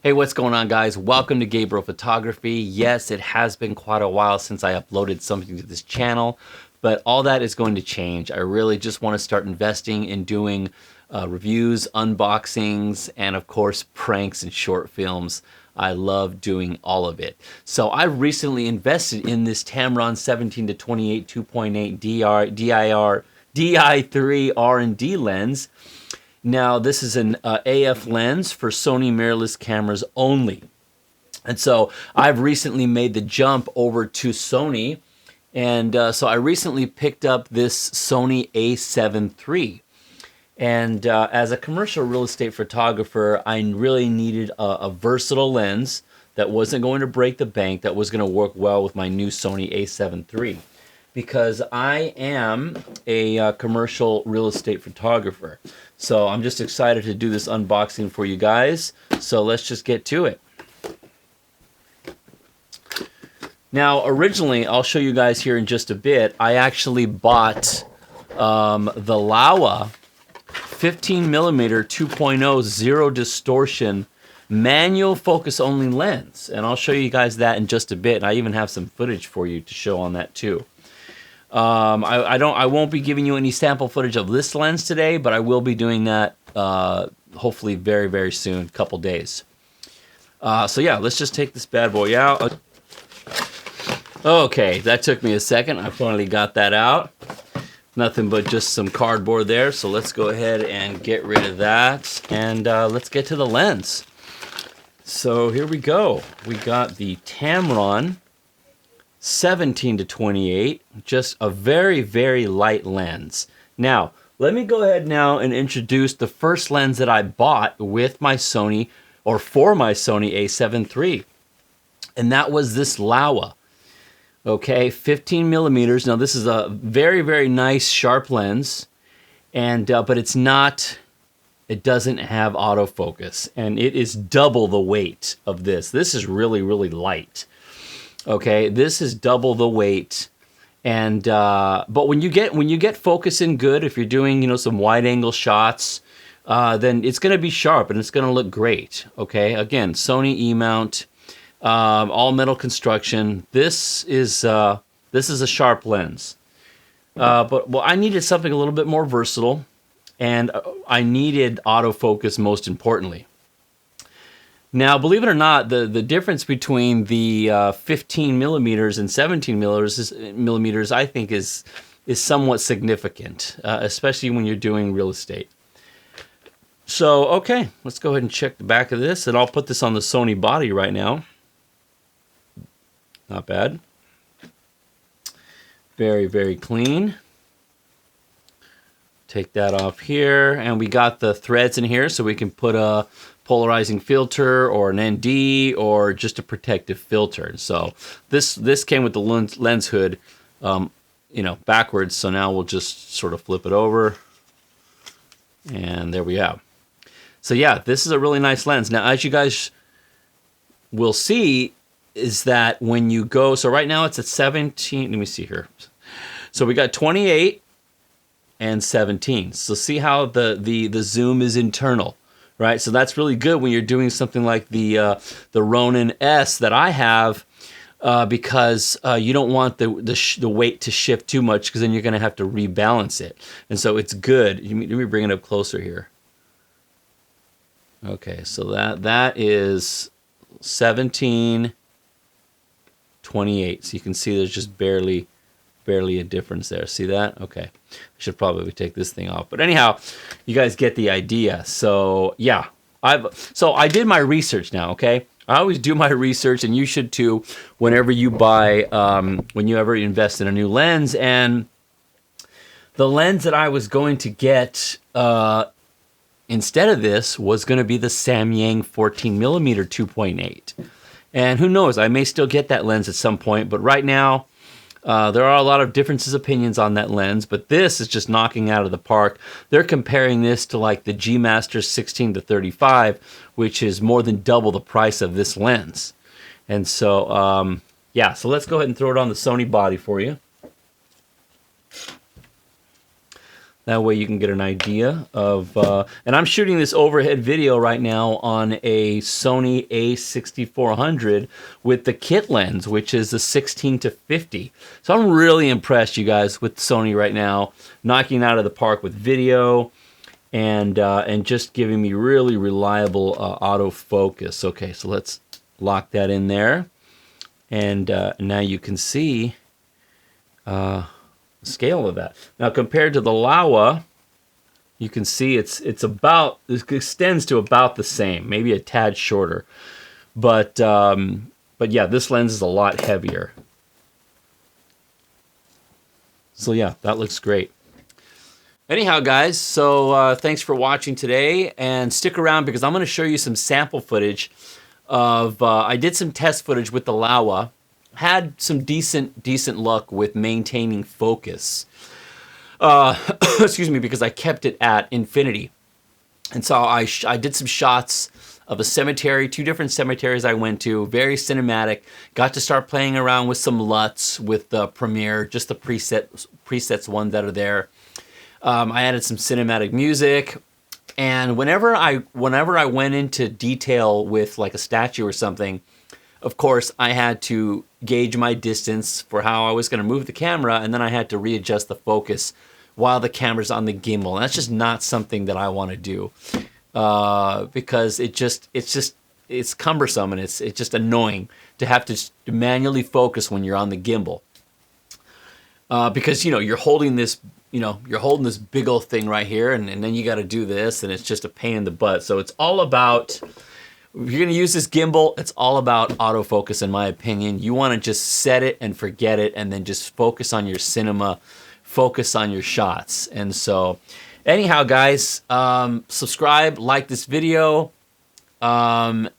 Hey, what's going on, guys? Welcome to Gabriel Photography. Yes, it has been quite a while since I uploaded something to this channel, but all that is going to change. I really just want to start investing in doing reviews, unboxings, and of course, pranks and short films. I love doing all of it. So I recently invested in this Tamron 17 to 28 2.8 DI3 R&D lens. Now, this is an AF lens for Sony mirrorless cameras only. And so I've recently made the jump over to Sony. And so I recently picked up this Sony a7 III. And as a commercial real estate photographer, I really needed a versatile lens that wasn't going to break the bank, that was going to work well with my new Sony a7 III. Because I am a commercial real estate photographer. So I'm just excited to do this unboxing for you guys. So let's just get to it. Now, originally, I'll show you guys here in just a bit, I actually bought the Laowa 15mm 2.0 zero distortion manual focus only lens. And I'll show you guys that in just a bit. And I even have some footage for you to show on that too. I won't be giving you any sample footage of this lens today, but I will be doing that hopefully very, very soon, a couple days. So yeah, let's just take this bad boy out. Okay, that took me a second. I finally got that out. Nothing but just some cardboard there. So let's go ahead and get rid of that. And let's get to the lens. So here we go. We got the Tamron 17 to 28, just a very, very light lens. Now, let me go ahead now and introduce the first lens that I bought with my Sony, or for my Sony a7 III. And that was this Laowa. Okay, 15mm. Now, this is a very, very nice, sharp lens. And but it's not, it doesn't have autofocus. And it is double the weight of this. This is really, really light. Okay, this is double the weight, and but when you get focus in good, if you're doing some wide angle shots, then it's going to be sharp and it's going to look great. Okay, again, Sony E-mount, all metal construction. This is a sharp lens, but I needed something a little bit more versatile, and I needed autofocus most importantly. Now, believe it or not, the difference between the 15mm and 17mm, I think, is somewhat significant, especially when you're doing real estate. So, okay, let's go ahead and check the back of this, and I'll put this on the Sony body right now. Not bad. Very, very clean. Take that off here, and we got the threads in here, so we can put a polarizing filter or an ND or just a protective filter. So this came with the lens hood, backwards. So now we'll just sort of flip it over, and there we have. So yeah, this is a really nice lens. Now, as you guys will see, is that when you go, so right now it's at 17. Let me see here. So we got 28 and 17. So see how the zoom is internal. Right, so that's really good when you're doing something like the Ronin S that I have, because you don't want the weight to shift too much, because then you're going to have to rebalance it. And so it's good. Let me bring it up closer here. Okay, so that is 17, 28. So you can see there's just barely a difference there. See that? Okay. I should probably take this thing off. But anyhow, you guys get the idea. So yeah, I did my research now, okay? I always do my research, and you should too whenever you buy, when you ever invest in a new lens. And the lens that I was going to get instead of this was going to be the Samyang 14mm 2.8. And who knows, I may still get that lens at some point, but right now, there are a lot of differences of opinions on that lens, but this is just knocking out of the park. They're comparing this to like the G Master 16 to 35, which is more than double the price of this lens. And so, yeah, so let's go ahead and throw it on the Sony body for you. That way you can get an idea of, and I'm shooting this overhead video right now on a Sony a6400 with the kit lens, which is the 16-50. So I'm really impressed, you guys, with Sony right now, knocking out of the park with video and just giving me really reliable autofocus. Okay, so let's lock that in there. And now you can see scale of that. Now compared to the Laowa, you can see it extends to about the same, maybe a tad shorter, but yeah, this lens is a lot heavier. So yeah, that looks great. Anyhow, guys, so thanks for watching today, and stick around because I'm going to show you some sample footage of I did some test footage with the Laowa. Had some decent luck with maintaining focus. Excuse me, because I kept it at infinity. And so I did some shots of a cemetery, 2 different cemeteries I went to, very cinematic. Got to start playing around with some LUTs with the Premiere, just the presets ones that are there. I added some cinematic music. And whenever I went into detail with like a statue or something, of course, I had to gauge my distance for how I was going to move the camera, and then I had to readjust the focus while the camera's on the gimbal. And that's just not something that I want to do because it's cumbersome, and it's just annoying to have to manually focus when you're on the gimbal because you're holding this big old thing right here, and then you got to do this, and it's just a pain in the butt. So it's all about, if you're going to use this gimbal, it's all about autofocus, in my opinion. You want to just set it and forget it, and then just focus on your cinema, focus on your shots. And so, anyhow, guys, subscribe, like this video, and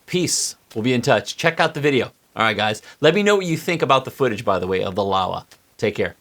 peace. We'll be in touch. Check out the video. All right, guys. Let me know what you think about the footage, by the way, of the Laowa. Take care.